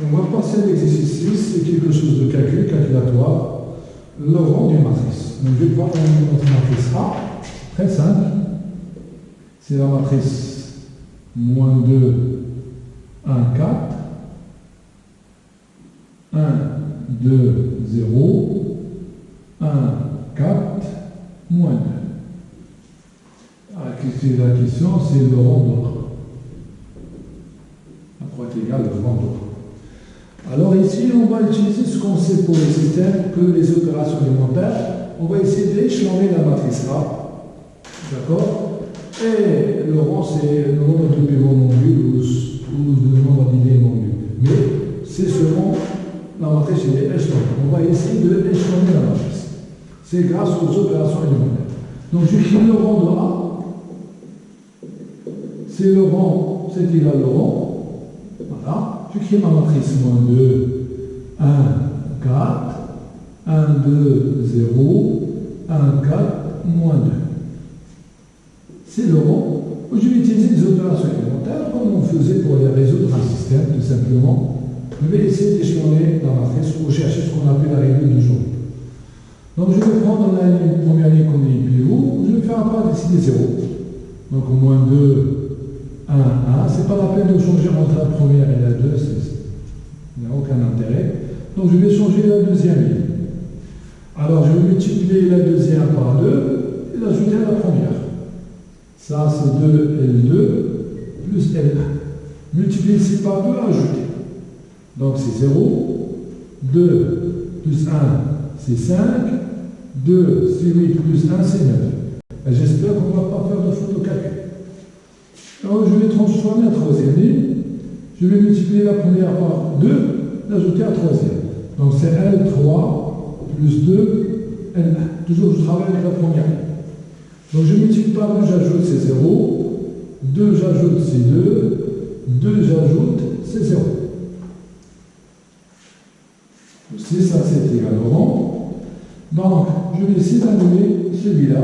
On va passer à l'exercice 6, c'est quelque chose de calculatoire, le rang d'une matrice. Donc je vais prendre notre matrice A, très simple, c'est la matrice moins 2, 1, 4, 1, 2, 0, 1, 4, moins 2. La question, c'est le rang d'ordre. La droite égale le rang d'ordre. Alors ici, on va utiliser ce qu'on sait pour les systèmes que les opérations élémentaires. On va essayer d'échelonner la matrice A. D'accord? Et le rang, c'est le nombre de pivots non nuls ou le nombre d'idées non nuls. Mais c'est selon la matrice est échelonnée. On va essayer d'échelonner la matrice. C'est grâce aux opérations élémentaires. Donc j'écris le rang de A. C'est le rang, c'est égal au rang. Voilà. J'écris ma matrice moins 2, 1, 4, 1, 2, 0, 1, 4, moins 2. C'est le rang. Je vais utiliser des opérations élémentaires comme on faisait pour les résoudre un système, tout simplement. Je vais essayer d'échelonner la matrice pour chercher ce qu'on appelle la règle du jour. Donc je vais prendre la première ligne comme ligne pivot, je vais faire un pas décider 0. Donc moins 2, 1, 1, c'est pas la peine de changer entre la première et la 2, il n'y a aucun intérêt. Donc je vais changer la deuxième ligne. Alors je vais multiplier la deuxième par 2 et l'ajouter à la première. Ça c'est 2L2 plus L1. Multiplier ici par 2, ajouter. Donc c'est 0, 2 plus 1 c'est 5, 2 c'est 8 plus 1 c'est 9. Et j'espère qu'on ne va pas faire de faute au calcul. Alors je vais transformer la troisième ligne, je vais multiplier la première par 2, l'ajouter à la troisième. Donc c'est L3 plus 2, L1. Toujours je travaille avec la première ligne. Donc je multiplie par 2, j'ajoute c'est 0, 2 j'ajoute c'est 2, 2 j'ajoute c'est 0. Si ça c'est égal au rang. Donc je vais essayer d'annuler celui-là.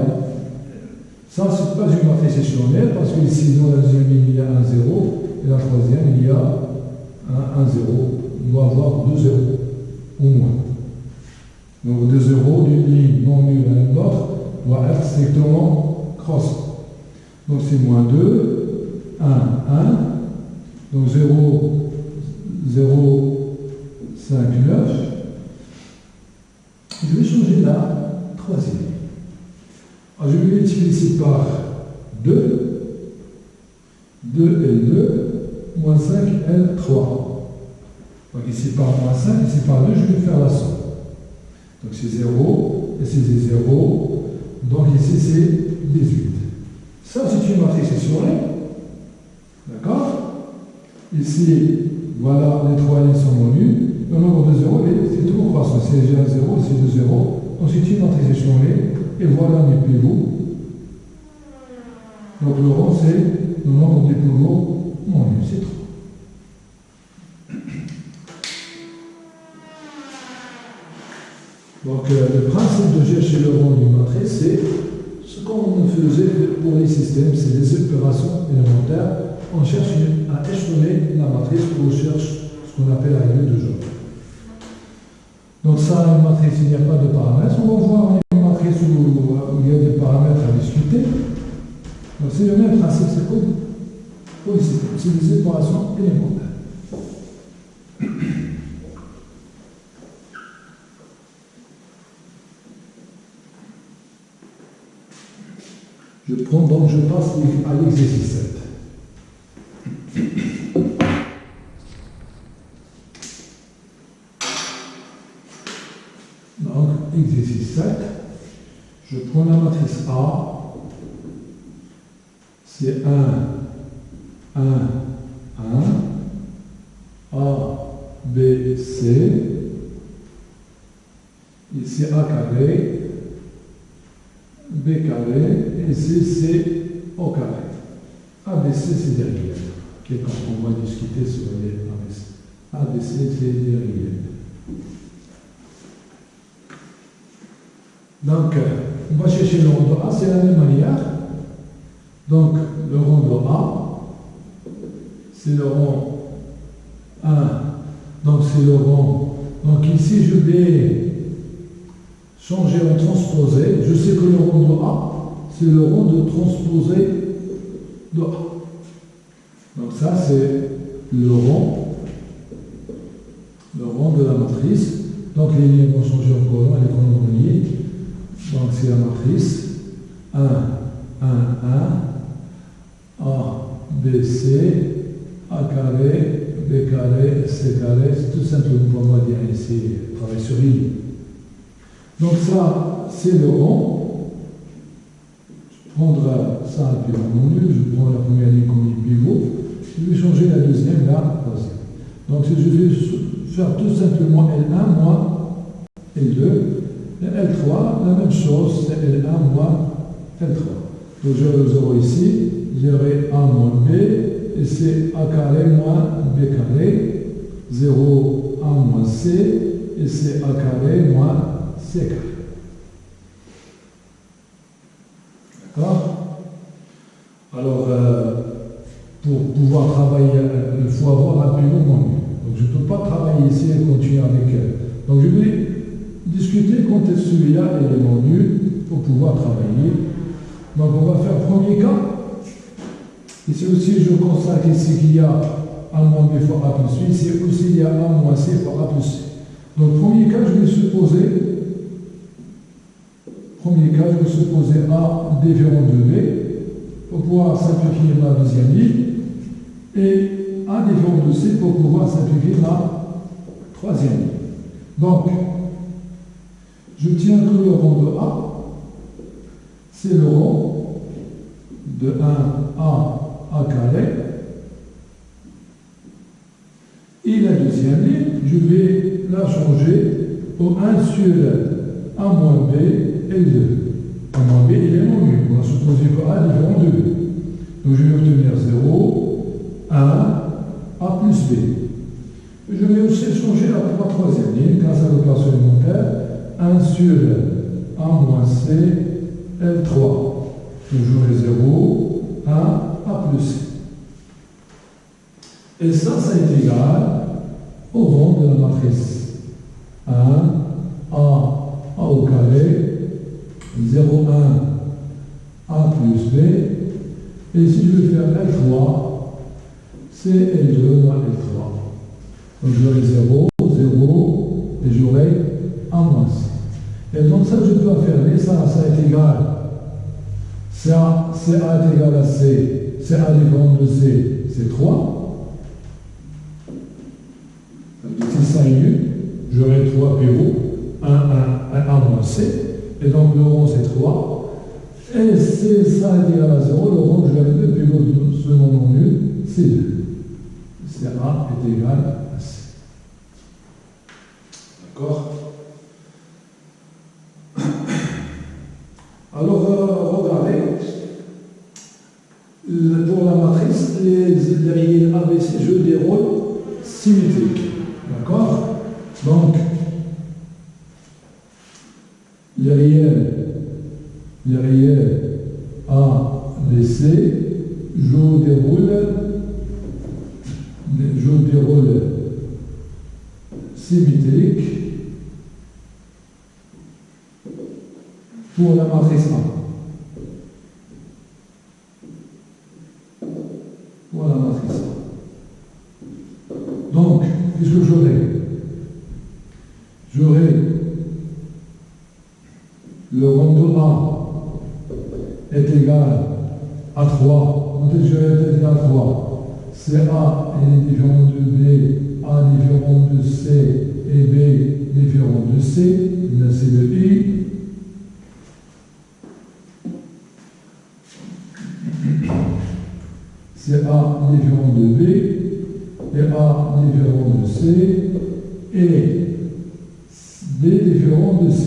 Ça, ce n'est pas une matrice échelonnée, parce que ici, dans la deuxième ligne, il y a un 0, et la troisième, il y a un 0. Il doit y avoir 2 0, au moins. Donc 2 0 d'une ligne non nulle à une autre doit être strictement cross. Donc c'est moins 2, 1, 1. Donc 0, 0, 5, 9. Je vais changer la troisième. Alors, je vais multiplier ici par 2, 2L2, moins 5L3. Donc ici par moins 5, ici par 2, je vais faire la somme. Donc c'est 0, ici c'est 0, donc ici c'est 18. Ça c'est une matrice échelonnée. D'accord? Ici, voilà, les trois lignes sont non nulles. Le nombre de 0, c'est toujours croissant. C'est 1, 0, c'est 2, 0. Donc c'est une matrice échelonnée. Et voilà mes pivots. Donc le rang, c'est le nombre des pivots non nuls, c'est 3. Donc le principe de chercher le rang d'une matrice, c'est ce qu'on faisait pour les systèmes, c'est des opérations élémentaires. On cherche à échelonner la matrice, on cherche ce qu'on appelle la règle de genre. Donc ça, une matrice, il n'y a pas de paramètres. On va voir une matrice où il y a des paramètres à discuter. Donc c'est le même principe, c'est pour les systèmes. C'est des opérations élémentaires. Je prends donc, je passe à l'exercice 7. Donc, exercice 7, je prends la matrice A, c'est 1, 1, 1, A, B, C, ici A carré, B carré, et ici c'est O carré. ABC c'est des réels. Et quand on va discuter sur les ABC. ABC c'est des réels. Donc, on va chercher le rang de A, c'est la même manière. Donc, le rang de A, c'est le rang 1, Donc c'est le rang. Donc ici je vais changer en transposé. Je sais que le rang de A, c'est le rang de transposé de A. Donc ça c'est le rang de la matrice. Donc les lignes vont changer en colonne, les colonnes vont lier. Donc c'est la matrice 1, 1, 1, A, B, C, A carré, B carré, C carré. C'est tout simplement pour moi dire ici, travail sur ligne. Donc ça, c'est le rang. Je prendrai ça un pivot non nul, je prends la première ligne comme ligne pivot. Je vais changer la deuxième, la troisième. Donc je vais faire tout simplement L1 moins L2. Et L3, la même chose, c'est L1 moins L3. Donc j'aurai le 0 ici, j'aurai A moins B, et c'est A carré moins B carré. 0, A moins C, et c'est A carré moins C carré. D'accord? Alors, pour pouvoir travailler, il faut avoir un pivot non nul. Donc je ne peux pas travailler ici et continuer avec elle. Donc je vais discuter quand celui-là est élément nul pour pouvoir travailler. Donc on va faire premier cas. Ici aussi je constate ici qu'il y a A moins B fois A plus C. Ici aussi il y a A moins C fois A plus C. Donc premier cas je vais supposer A différent de B pour pouvoir simplifier ma deuxième ligne et A différent de C pour pouvoir simplifier ma troisième ligne. Donc, je tiens que le rang de A, c'est le rang de 1A carré. Et la deuxième ligne, je vais la changer au 1 sur A moins B et 2. A moins B, il est non nul. On va supposer que A est différent de B. Donc je vais obtenir 0, 1, A plus B. Je vais aussi changer la troisième ligne grâce à l'opération élémentaire. 1 sur A moins C, L3. Toujours les 0, 1, A plus C. Et ça est égal au rang de la matrice. 1, A au carré, 0, 1, A plus B. Et si je veux faire L3, c'est L2 moins L3. Donc j'aurai 0, 0, et j'aurai A moins C. Et donc ça, je peux affirmer, ça est égal. C'est A est égal à C, c'est A différent de C, c'est 3. Si ça est nul, j'aurai 3 pivots, 1, 1, 1, moins C, et donc le rond c'est 3, et si ça est égal à 0, le rond que j'avais 2 pivots selon non nul, c'est 2. C'est A est égal à C. D'accord? Alors, regardez, pour la matrice, les rayés ABC jouent des rôles symétriques. D'accord? Donc, les réels A, B, C jouent des rôles symétriques pour la matrice A. Pour la matrice A. Donc, qu'est-ce que j'aurai? J'aurai le rang de A est égal à 3. Quand je vais égal à 3, c'est A est différent de B, A différent de C et B différent de C, là c'est le I. C'est A différent de B et A différent de C et B différent de C.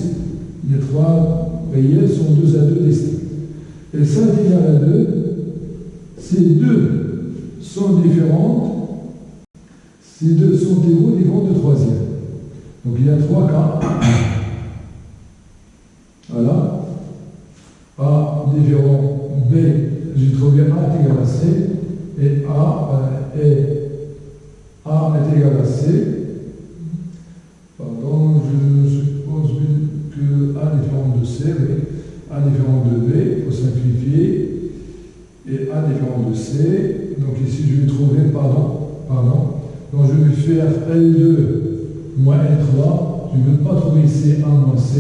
Les trois réels sont 2 à 2 distincts. Et ça est égal à 2. Ces deux sont différentes. Ces deux sont égaux au niveau de troisième. Donc il y a 3 cas. Voilà. A différent B, j'ai trouvé A est égal à C. Et A est égal à C. Donc je suppose que A différent de C, oui. A différent de B, pour simplifier, et A différent de C. Donc ici je vais trouver, donc je vais faire L2 moins L3. Je ne veux pas trouver C1 moins C,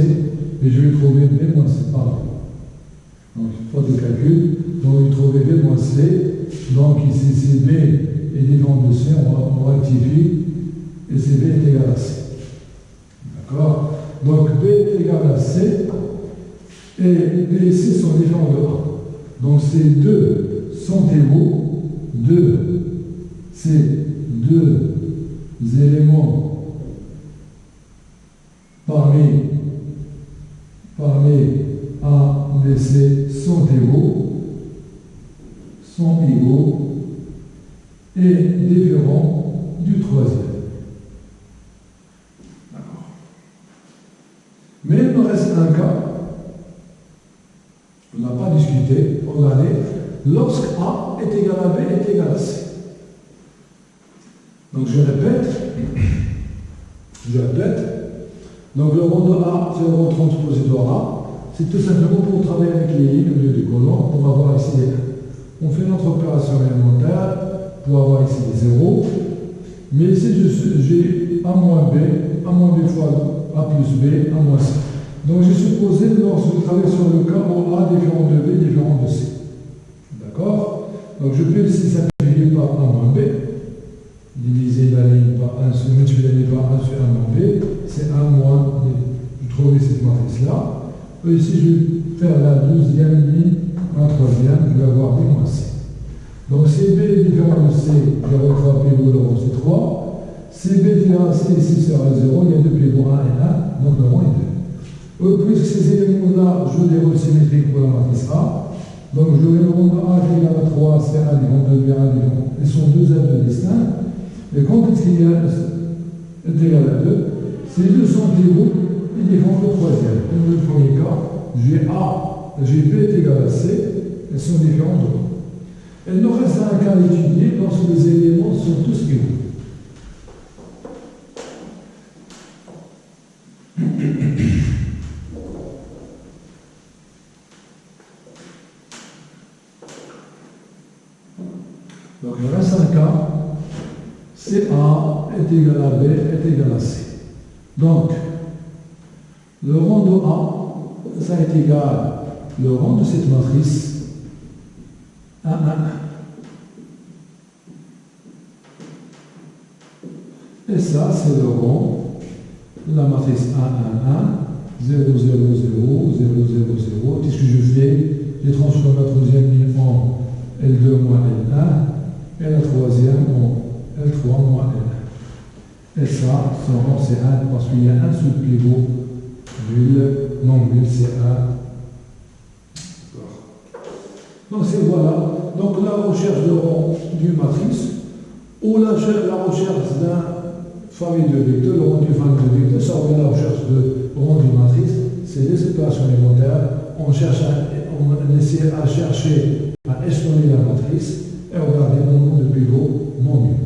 mais je vais trouver B moins C, Donc faute de calcul, donc je vais trouver B moins C. Donc ici c'est B est différent de C, on rectifie, et c'est B est égal à C. D'accord? Donc B est égal à C, et B et C sont différents de A. Donc ces deux sont égaux, ces deux éléments parmi A, B, C sont égaux et différents du troisième. D'accord. Mais il me reste un cas. On n'a pas discuté, regardez, lorsque A est égal à B est égal à C. Donc je répète, donc le rond de A, c'est le rond transpositoire A, c'est tout simplement pour travailler avec les lignes au milieu du colon, pour avoir ici les 1. On fait notre opération élémentaire pour avoir ici les 0, mais ici j'ai A moins B fois A plus B, A moins C. Donc j'ai supposé, lorsque je travaille sur le cas où A différent de B différent de C. D'accord? Donc je peux ici simplifier par A moins B, diviser la ligne par 1, multiplier la ligne par 1 sur A moins B, c'est 1 moins B. Je trouve cette matrice-là. Ici je vais faire la deuxième ligne, la troisième, je vais avoir B moins C. Donc CB est différent de C, je vais avoir pivot de rond c'est 3. CB est égal à C, ici sera 0, il y a deux pivots 1 et 1, donc le rond est 2. Puisque ces éléments-là, je les rôles symétriques pour la matrice A, donc je vais le rond de A qui est égal à 3, c'est 1 différent de B, 1 différent. Ils sont deux êtres distincts. Et quand est-ce qu'il est égal à 2, ces deux sont égaux et différents le troisième. Dans le premier cas, j'ai B est égal à C, elles sont différentes de A. Il nous reste un cas à étudier lorsque les éléments sont tous égaux. Donc il reste un cas, CA est égal à B est égal à C. Donc, le rond de A, ça est égal le rond de cette matrice 1, 1, 1. Et ça, c'est le rond de la matrice 1, 1, 1, 0, 0, 0, 0, 0, 0. Qu'est-ce que je fais? Je transforme la troisième ligne en L2 moins L1 et la troisième en L3 moins L1. Et ça, son rond c'est 1 parce qu'il y a un seul pivot, non, c'est 1. Donc c'est voilà. Donc la recherche de rond d'une matrice ou la recherche d'un famille de vecteurs, le rond d'une famille de vecteurs, ça revient à la recherche de rond d'une matrice, c'est des opérations élémentaires. On essaie à chercher à échelonner la matrice et regarder le nombre de pivots non nuls.